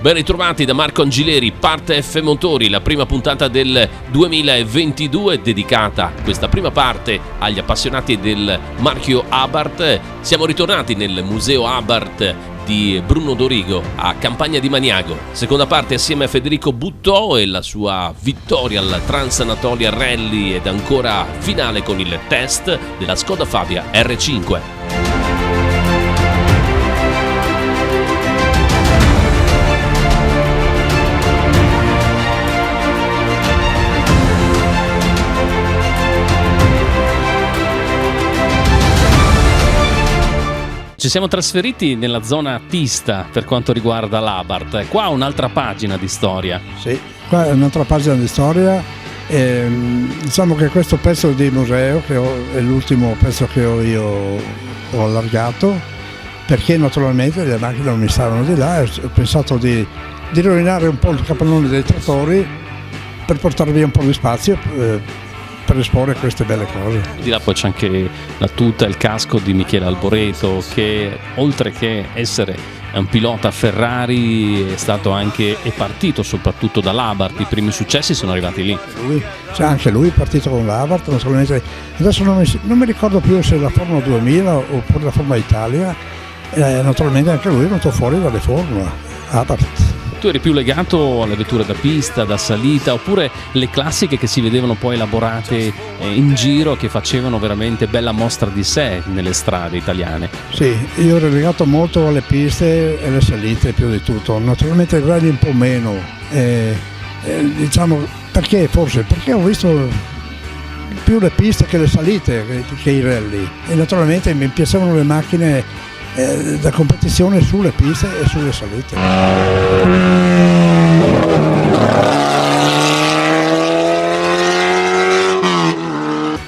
Ben ritrovati da Marco Angileri, parte F Motori, la prima puntata del 2022 dedicata, questa prima parte, agli appassionati del marchio Abarth. Siamo ritornati nel museo Abarth di Bruno Dorigo a Campagna di Maniago. Seconda parte assieme a Federico Buttò e la sua vittoria al Trans Anatolia Rally ed ancora finale con il test della Skoda Fabia R5. Ci siamo trasferiti nella zona pista per quanto riguarda l'Abarth. Qua un'altra pagina di storia. Sì, qua è un'altra pagina di storia. Diciamo che questo pezzo di museo è l'ultimo pezzo che io ho allargato, perché naturalmente le macchine non mi stavano di là e ho pensato di rovinare un po' il capannone dei trattori per portare via un po' di spazio per esporre queste belle cose. Di là poi c'è anche la tuta e il casco di Michele Alboreto, che oltre che essere un pilota Ferrari è partito soprattutto dall'Abarth. I primi successi sono arrivati lì. Anche lui è partito con l'Abarth, naturalmente. Adesso non mi ricordo più se la Formula 2000 oppure la Formula Italia, naturalmente anche lui è venuto fuori dalle Formula Abarth. Tu eri più legato alle vetture da pista, da salita, oppure le classiche che si vedevano poi elaborate in giro, che facevano veramente bella mostra di sé nelle strade italiane? Sì, io ero legato molto alle piste e alle salite più di tutto, naturalmente i rally un po' meno, diciamo perché ho visto più le piste che le salite che i rally, e naturalmente mi piacevano le macchine da competizione sulle piste e sulle salite.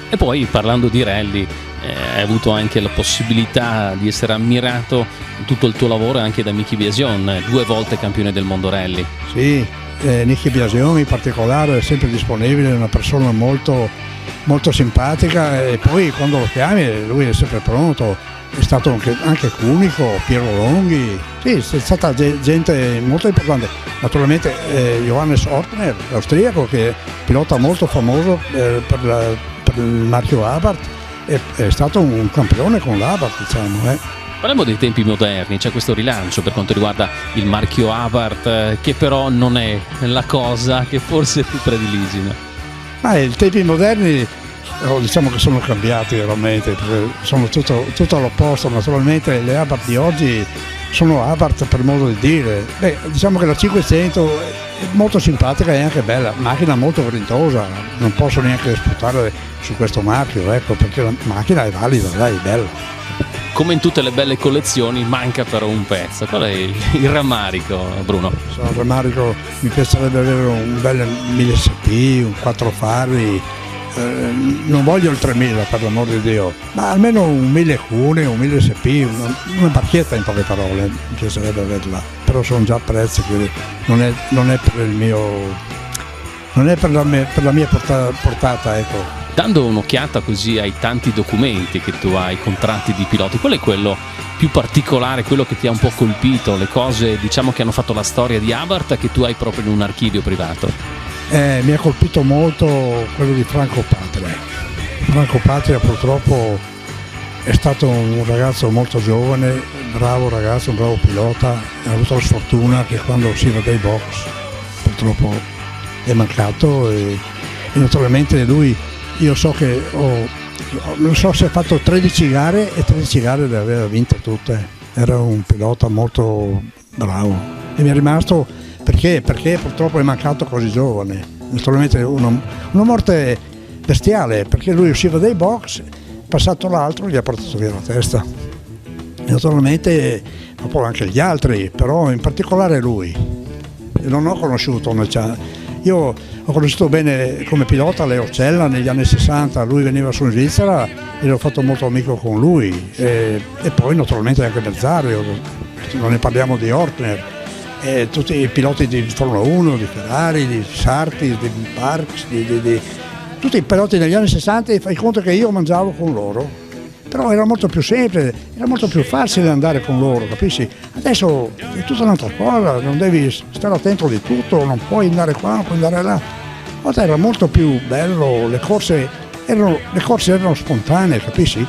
E poi, parlando di rally, hai avuto anche la possibilità di essere ammirato in tutto il tuo lavoro anche da Niki Biasion, 2 volte campione del mondo rally. Sì, Niki Biasion in particolare è sempre disponibile, è una persona molto, molto simpatica, e poi quando lo chiami lui è sempre pronto. È stato anche Cunico, Piero Longhi, sì, è stata gente molto importante. Naturalmente Johannes Ortner, l'austriaco, che è pilota molto famoso per il marchio Abarth, è stato un campione con l'Abarth, diciamo. Parliamo dei tempi moderni, c'è questo rilancio per quanto riguarda il marchio Abarth, che però non è la cosa che forse tu prediligi. Ma i tempi moderni diciamo che sono cambiati veramente, perché sono tutto all'opposto. Naturalmente le Abarth di oggi sono Abarth per modo di dire. Diciamo che la 500 è molto simpatica e anche bella, macchina molto grintosa, non posso neanche sputare su questo marchio, perché la macchina è valida, dai, è bella. Come in tutte le belle collezioni manca però un pezzo. Qual è il rammarico, Bruno? Il rammarico, mi piacerebbe avere un bel 1000 SP, un 4 fari. Non voglio il 3000 per l'amor di Dio, ma almeno un 1000 Cune, un 1000 SP, una barchietta, in poche parole, mi piacerebbe averla, però sono già prezzi, quindi non è per il mio, non è per la mia portata, ecco. Dando un'occhiata così ai tanti documenti che tu hai, contratti di piloti, qual è quello più particolare, quello che ti ha un po' colpito, le cose diciamo che hanno fatto la storia di Abarth, che tu hai proprio in un archivio privato? Mi ha colpito molto quello di Franco Patria. Franco Patria purtroppo è stato un ragazzo molto giovane, bravo ragazzo, un bravo pilota, ha avuto la sfortuna che quando usciva dai box purtroppo è mancato, e naturalmente lui, io so che non so se ha fatto 13 gare e 13 gare le aveva vinte tutte, era un pilota molto bravo e mi è rimasto. Perché purtroppo è mancato così giovane. Naturalmente una morte bestiale, perché lui usciva dai box, passato l'altro gli ha portato via la testa. E naturalmente dopo anche gli altri, però in particolare lui. Non ho conosciuto, io ho conosciuto bene come pilota Leo Cella negli anni 60, lui veniva su in Svizzera e l'ho fatto molto amico con lui, e poi naturalmente anche Merzario, non ne parliamo di Ortner. Tutti i piloti di Formula 1, di Ferrari, di Sarti, di Parks, tutti i piloti degli anni 60, e fai conto che io mangiavo con loro, però era molto più semplice, era molto più facile andare con loro, capisci? Adesso è tutta un'altra cosa, non devi stare attento di tutto, non puoi andare qua, non puoi andare là. Una volta era molto più bello, le corse erano spontanee, capisci?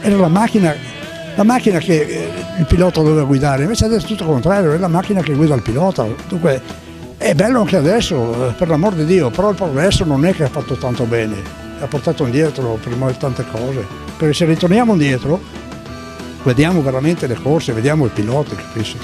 Era la macchina che il pilota doveva guidare, invece adesso è tutto il contrario, è la macchina che guida il pilota. Dunque è bello anche adesso, per l'amor di Dio, però il progresso non è che ha fatto tanto bene, ha portato indietro per tante cose, perché se ritorniamo indietro vediamo veramente le corse, vediamo i piloti, capisci?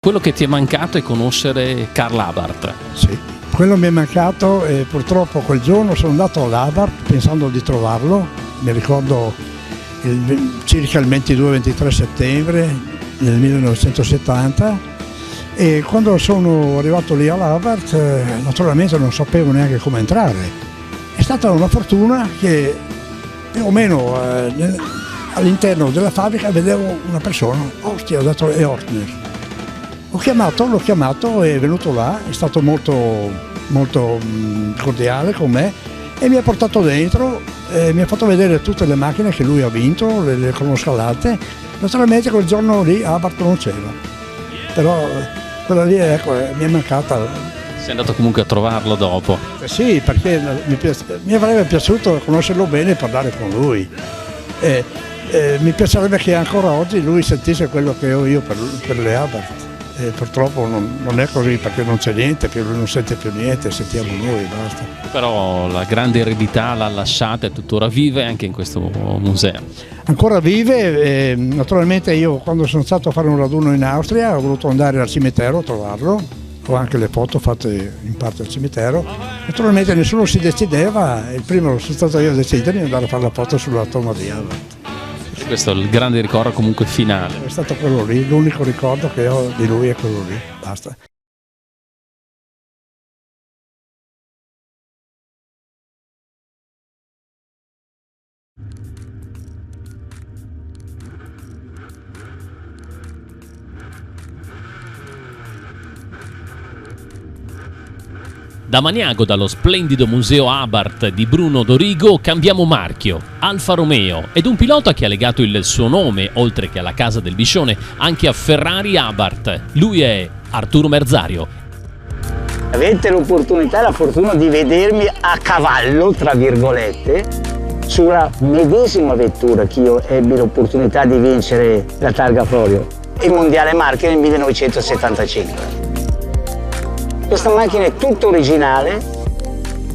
Quello che ti è mancato è conoscere Karl Abarth. Sì, quello mi è mancato e purtroppo quel giorno sono andato all'Abarth pensando di trovarlo, mi ricordo circa il 22-23 settembre del 1970 e quando sono arrivato lì all'Abarth naturalmente non sapevo neanche come entrare. È stata una fortuna che più o meno all'interno della fabbrica vedevo una persona, ho detto è Ortner. L'ho chiamato, è venuto là, è stato molto cordiale con me e mi ha portato dentro, mi ha fatto vedere tutte le macchine che lui ha vinto, le conoscalate. Naturalmente quel giorno lì Abarth non c'era, però quella lì ecco, mi è mancata. Sei andato comunque a trovarlo dopo? Sì, perché mi avrebbe piaciuto conoscerlo bene e parlare con lui. Mi piacerebbe che ancora oggi lui sentisse quello che ho io per le Abarth. Purtroppo non è così perché non c'è niente, lui non sente più niente, sentiamo noi, basta. Però la grande eredità l'ha lasciata e tuttora vive anche in questo museo. Ancora vive, naturalmente io quando sono stato a fare un raduno in Austria ho voluto andare al cimitero a trovarlo, ho anche le foto fatte in parte al cimitero, naturalmente nessuno si decideva, il primo sono stato io a decidere di andare a fare la foto sulla tomba di Abarth. Questo è il grande ricordo comunque finale. È stato quello lì, l'unico ricordo che ho di lui è quello lì, basta. Da Maniago, dallo splendido museo Abarth di Bruno Dorigo, cambiamo marchio, Alfa Romeo, ed un pilota che ha legato il suo nome, oltre che alla casa del Biscione, anche a Ferrari Abarth. Lui è Arturo Merzario. Avete l'opportunità e la fortuna di vedermi a cavallo, tra virgolette, sulla medesima vettura che io ebbi l'opportunità di vincere la Targa Florio. il mondiale marche nel 1975. Questa macchina è tutta originale.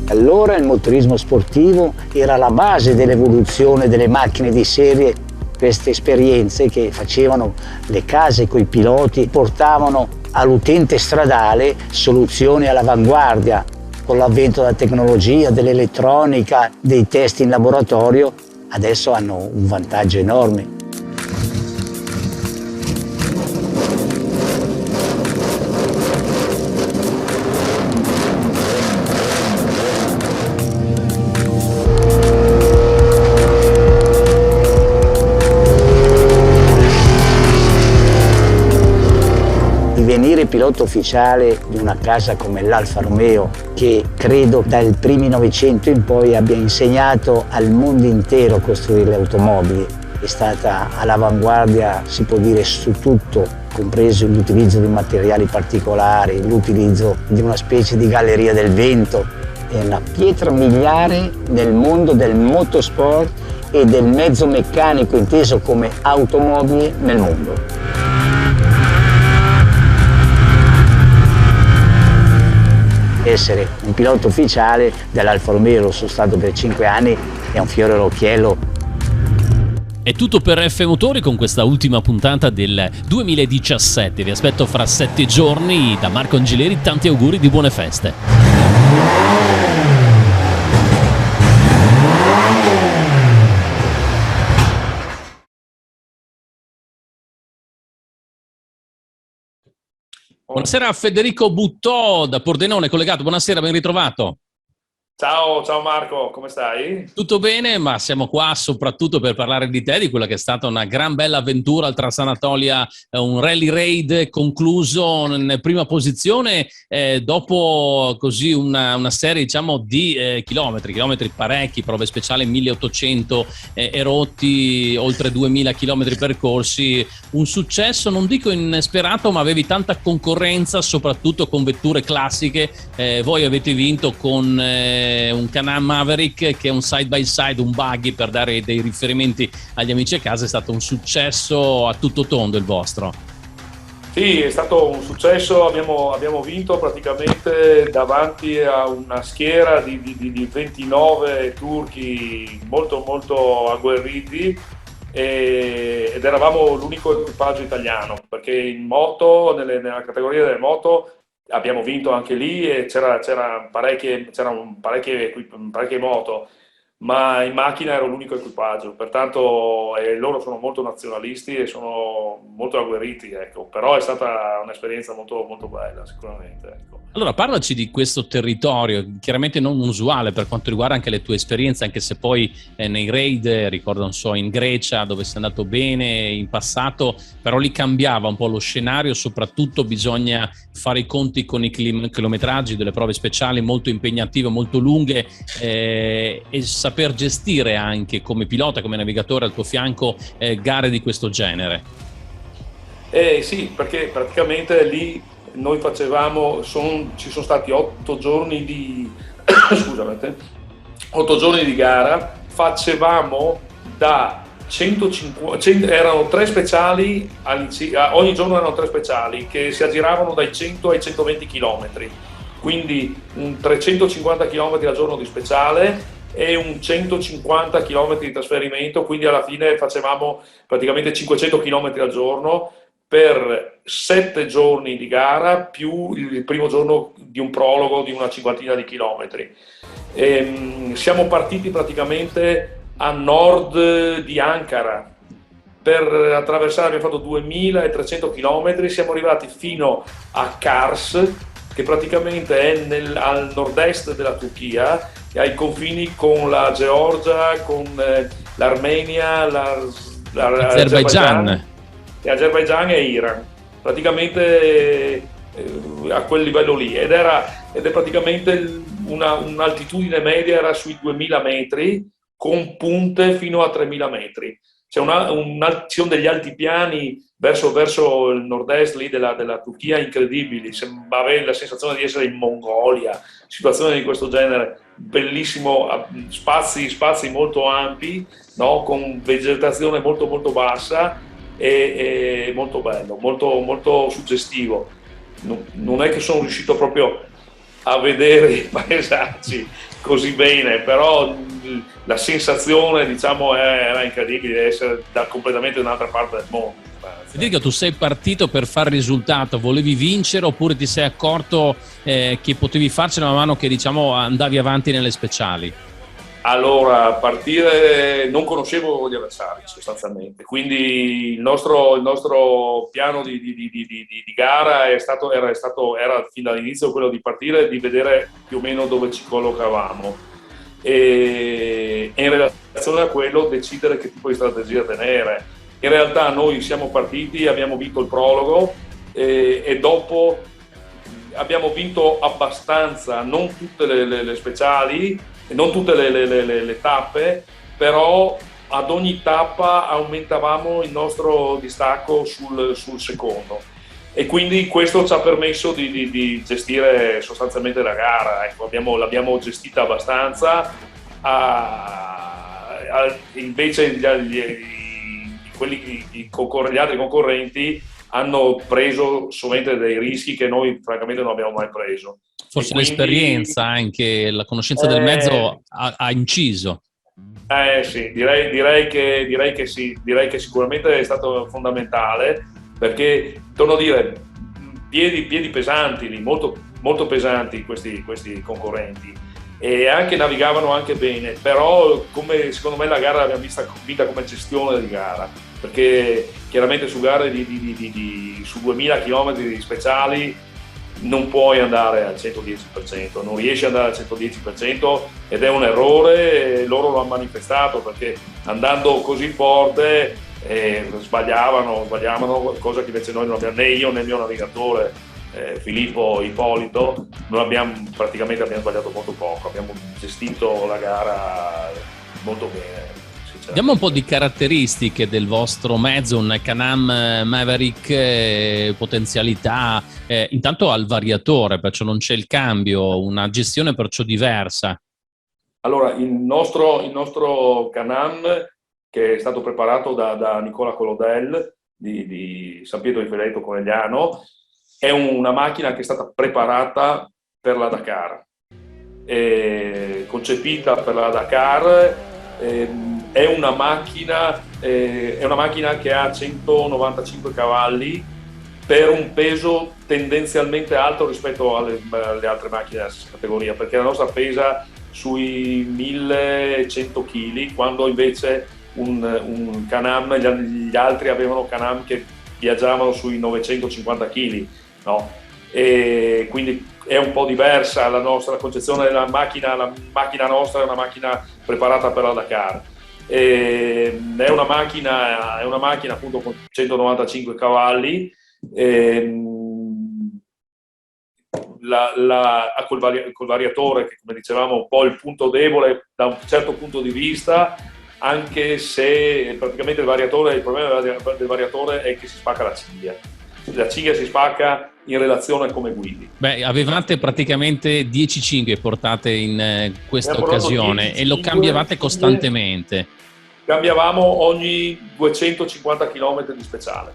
Allora il motorismo sportivo era la base dell'evoluzione delle macchine di serie. Queste esperienze che facevano le case coi piloti portavano all'utente stradale soluzioni all'avanguardia. Con l'avvento della tecnologia, dell'elettronica, dei test in laboratorio, adesso hanno un vantaggio enorme. Divenire pilota ufficiale di una casa come l'Alfa Romeo, che credo dai primi Novecento in poi abbia insegnato al mondo intero a costruire le automobili, è stata all'avanguardia, si può dire, su tutto, compreso l'utilizzo di materiali particolari, l'utilizzo di una specie di galleria del vento. È una pietra miliare nel mondo del motorsport e del mezzo meccanico inteso come automobile nel mondo. Essere un pilota ufficiale dell'Alfa Romeo, lo sono stato per 5 anni, è un fiore all'occhiello. È tutto per F Motori con questa ultima puntata del 2017. Vi aspetto fra 7 giorni. Da Marco Angileri tanti auguri di buone feste. Buonasera a Federico Buttò da Pordenone, collegato. Buonasera, ben ritrovato. Ciao Marco, come stai? Tutto bene, ma siamo qua soprattutto per parlare di te, di quella che è stata una gran bella avventura al Transanatolia, un rally raid concluso in prima posizione dopo così una serie, diciamo, di chilometri parecchi, prove speciali 1800 erotti, oltre 2000 chilometri percorsi, un successo non dico inesperato, ma avevi tanta concorrenza soprattutto con vetture classiche. Voi avete vinto con un Can-Am Maverick, che è un side by side, un buggy, per dare dei riferimenti agli amici a casa. È stato un successo a tutto tondo il vostro. Sì, è stato un successo, abbiamo vinto praticamente davanti a una schiera di 29 turchi molto molto agguerriti ed eravamo l'unico equipaggio italiano, perché in moto, nella categoria delle moto, abbiamo vinto anche lì e c'erano parecchie moto, ma in macchina ero l'unico equipaggio, pertanto loro sono molto nazionalisti e sono molto agguerriti, ecco. Però è stata un'esperienza molto, molto bella, sicuramente, ecco. Allora, parlaci di questo territorio, chiaramente non usuale per quanto riguarda anche le tue esperienze, anche se poi nei raid, ricordo, non so, in Grecia, dove sei andato bene in passato, però lì cambiava un po' lo scenario, soprattutto bisogna fare i conti con i chilometraggi delle prove speciali molto impegnative, molto lunghe, e saper gestire anche come pilota, come navigatore al tuo fianco gare di questo genere. Sì, perché praticamente lì noi facevamo, ci sono stati 8 giorni di 8 giorni di gara, facevamo da 150, erano 3 speciali, ogni giorno erano 3 speciali che si aggiravano dai 100 ai 120 km, quindi un 350 km al giorno di speciale e un 150 km di trasferimento, quindi alla fine facevamo praticamente 500 km al giorno per 7 giorni di gara più il primo giorno di un prologo di una cinquantina di chilometri. Siamo partiti praticamente a nord di Ankara per attraversare, abbiamo fatto 2300 km, siamo arrivati fino a Kars, che praticamente è al nord-est della Turchia, ai confini con la Georgia, con l'Armenia, l'Azerbaigian e Iran, praticamente a quel livello lì, ed è praticamente un'altitudine media era sui 2000 metri con punte fino a 3000 metri. C'è ci sono degli altipiani verso il nord-est lì della Turchia incredibili, avevi la sensazione di essere in Mongolia, situazioni di questo genere, bellissimo, spazi molto ampi, no? Con vegetazione molto molto bassa, e molto bello, molto, molto suggestivo. Non è che sono riuscito proprio a vedere i paesaggi così bene, però la sensazione, diciamo, era incredibile, essere completamente da un'altra parte del mondo. Federico, tu sei partito per fare risultato, volevi vincere oppure ti sei accorto che potevi farcela man mano che, diciamo, andavi avanti nelle speciali? Allora, partire non conoscevo gli avversari sostanzialmente, quindi il nostro piano di gara era fin dall'inizio quello di partire e di vedere più o meno dove ci collocavamo e in relazione a quello decidere che tipo di strategia tenere. In realtà noi siamo partiti, abbiamo vinto il prologo e dopo abbiamo vinto abbastanza, non tutte le speciali, non tutte le tappe, però ad ogni tappa aumentavamo il nostro distacco sul secondo e quindi questo ci ha permesso di gestire sostanzialmente la gara. Ecco, l'abbiamo gestita abbastanza, invece gli altri concorrenti hanno preso sovente dei rischi che noi francamente non abbiamo mai preso. Forse l'esperienza, anche la conoscenza del mezzo ha inciso. Sì, direi che sì, direi che sicuramente è stato fondamentale, perché, torno a dire, piedi pesanti, molto, molto pesanti questi concorrenti, e anche navigavano anche bene, però secondo me la gara l'abbiamo vinta come gestione di gara, perché chiaramente su gare su 2000 km di speciali non puoi andare al 110%, non riesci ad andare al 110% ed è un errore, e loro lo hanno manifestato, perché andando così forte sbagliavano, cosa che invece noi non abbiamo, né io né il mio navigatore Filippo Ippolito, abbiamo sbagliato molto poco, abbiamo gestito la gara molto bene. Diamo un po' di caratteristiche del vostro mezzo, un Can-Am Maverick, potenzialità, intanto al variatore, perciò non c'è il cambio, una gestione perciò diversa. Allora, il nostro Can-Am, che è stato preparato da Nicola Colodel di San Pietro di Feletto Conegliano, è una macchina che è stata preparata per la Dakar, concepita per la Dakar. È una macchina che ha 195 cavalli per un peso tendenzialmente alto rispetto alle altre macchine della stessa categoria, perché la nostra pesa sui 1100 kg, quando invece un Can-Am, gli altri avevano Can-Am che viaggiavano sui 950 kg, no? E quindi è un po' diversa la concezione della macchina. La macchina nostra è una macchina preparata per la Dakar. È una macchina appunto con 195 cavalli, col variatore, che come dicevamo un po' il punto debole da un certo punto di vista, anche se praticamente il problema del variatore è che si spacca la cinghia. La cinghia si spacca in relazione a come guidi. Beh, avevate praticamente 10 cinghie portate in questa occasione e lo cambiavate costantemente. Cambiavamo ogni 250 km di speciale.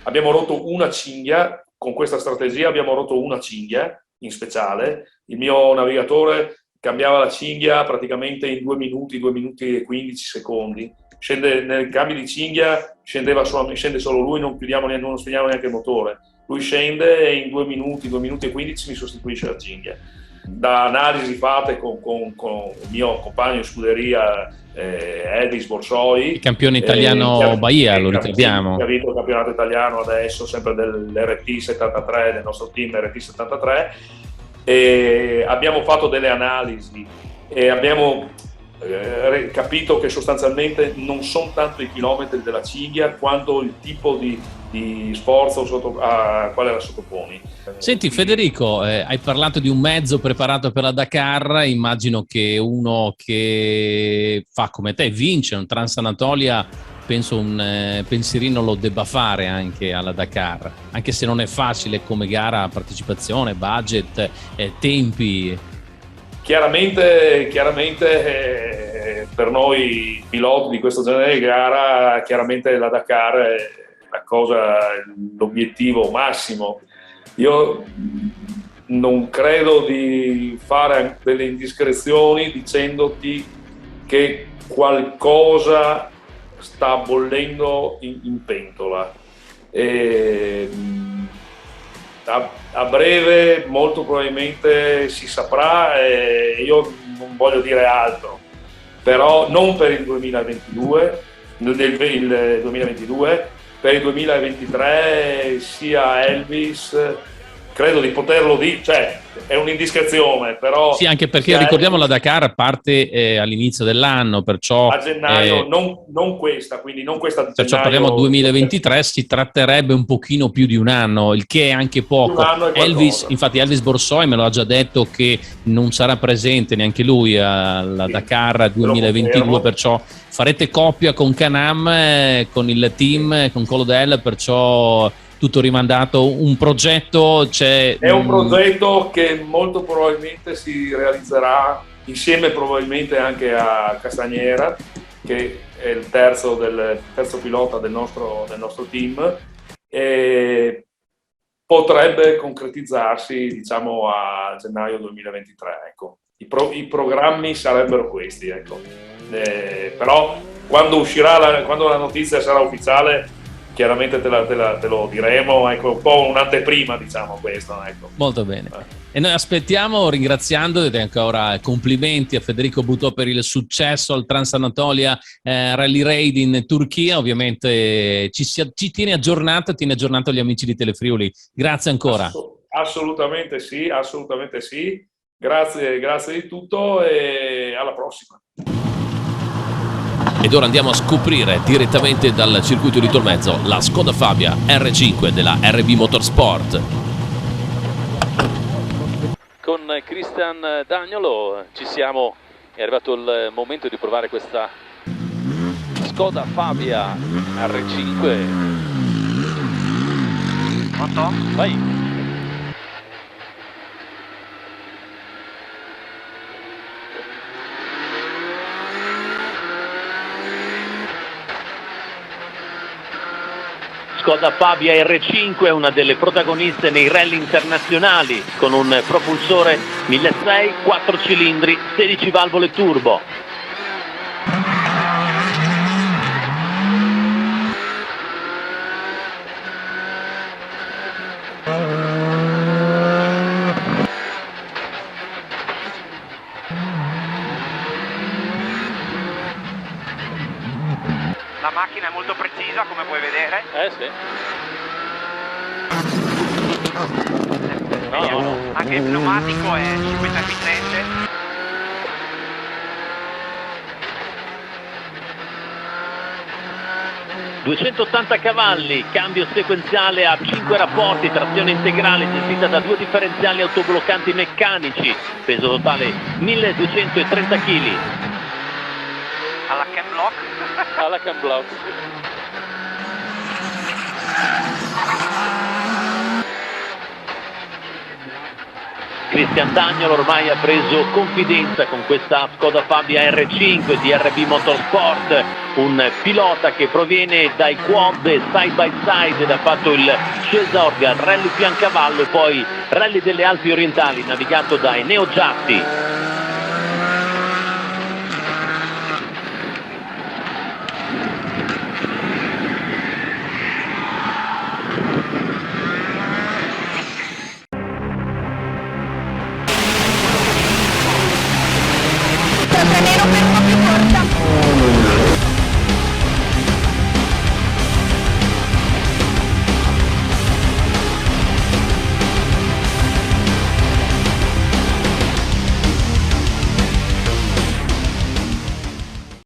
Abbiamo rotto una cinghia, con questa strategia abbiamo rotto una cinghia in speciale. Il mio navigatore cambiava la cinghia praticamente in 2 minuti e 15 secondi. Nel cambio di cinghia scende solo lui, non spegniamo neanche il motore. Lui scende e in 2 minuti e 15 mi sostituisce la cinghia. Da analisi fatte con il mio compagno in scuderia Edis Borsoi, il campione italiano Bahia, lo ricordiamo, che ha vinto il campionato italiano adesso, sempre dell'RT73, del nostro team RT73, e abbiamo fatto delle analisi e abbiamo capito che sostanzialmente non sono tanto i chilometri della cinghia quanto il tipo di sforzo a quale la sottoponi. Senti Federico, hai parlato di un mezzo preparato per la Dakar, immagino che uno che fa come te, vince un Transanatolia, penso un pensierino lo debba fare anche alla Dakar, anche se non è facile come gara, partecipazione, budget, tempi. Chiaramente per noi piloti di questo genere di gara, chiaramente la Dakar l'obiettivo massimo. Io non credo di fare delle indiscrezioni dicendoti che qualcosa sta bollendo in pentola. A breve molto probabilmente si saprà, e io non voglio dire altro, però non per il 2022, per il 2023 sia Elvis, credo di poterlo dire, cioè è un'indiscrezione, però sì, anche perché ricordiamo la Dakar parte all'inizio dell'anno, perciò a gennaio, non questa, quindi non questa di perciò gennaio, parliamo 2023, si tratterebbe un pochino più di un anno, il che è anche poco. Infatti Elvis Borsoi me lo ha già detto che non sarà presente neanche lui alla Dakar 2022, perciò farete coppia con Can-Am, con il team, con Colodel, perciò tutto rimandato. Un progetto è un progetto che molto probabilmente si realizzerà insieme probabilmente anche a Castagnera, che è il terzo pilota del nostro team, e potrebbe concretizzarsi, diciamo, a gennaio 2023. Ecco. I programmi sarebbero questi, ecco. Però quando la notizia sarà ufficiale, chiaramente te lo diremo, ecco, un po' un'anteprima, diciamo, questo, ecco. Molto bene. E noi aspettiamo, ringraziando, ed ancora complimenti a Federico Butò per il successo al Trans-Anatolia Rally Raid in Turchia. Ovviamente ci tiene aggiornato gli amici di Telefriuli. Grazie ancora. Assolutamente sì. Grazie di tutto e alla prossima. Ed ora andiamo a scoprire direttamente dal circuito di Tolmezzo la Skoda Fabia R5 della RB Motorsport. Con Christian Dagnolo ci siamo, è arrivato il momento di provare questa Skoda Fabia R5. Pronto? Vai. Skoda Fabia R5 è una delle protagoniste nei rally internazionali, con un propulsore 1600, 4 cilindri, 16 valvole turbo. La macchina è molto precisa, come puoi vedere. Sì. No. Anche il pneumatico è 50 efficiente. ...280 cavalli, cambio sequenziale a 5 rapporti, trazione integrale gestita da 2 differenziali autobloccanti meccanici, peso totale 1230 kg. Alla cam block. Alla cam block. Christian Dagnolo ormai ha preso confidenza con questa Skoda Fabia R5 di RB Motorsport, un pilota che proviene dai quad side by side ed ha fatto il suo esordio al Rally Fiancavallo e poi Rally delle Alpi Orientali navigato da Eneo Giatti.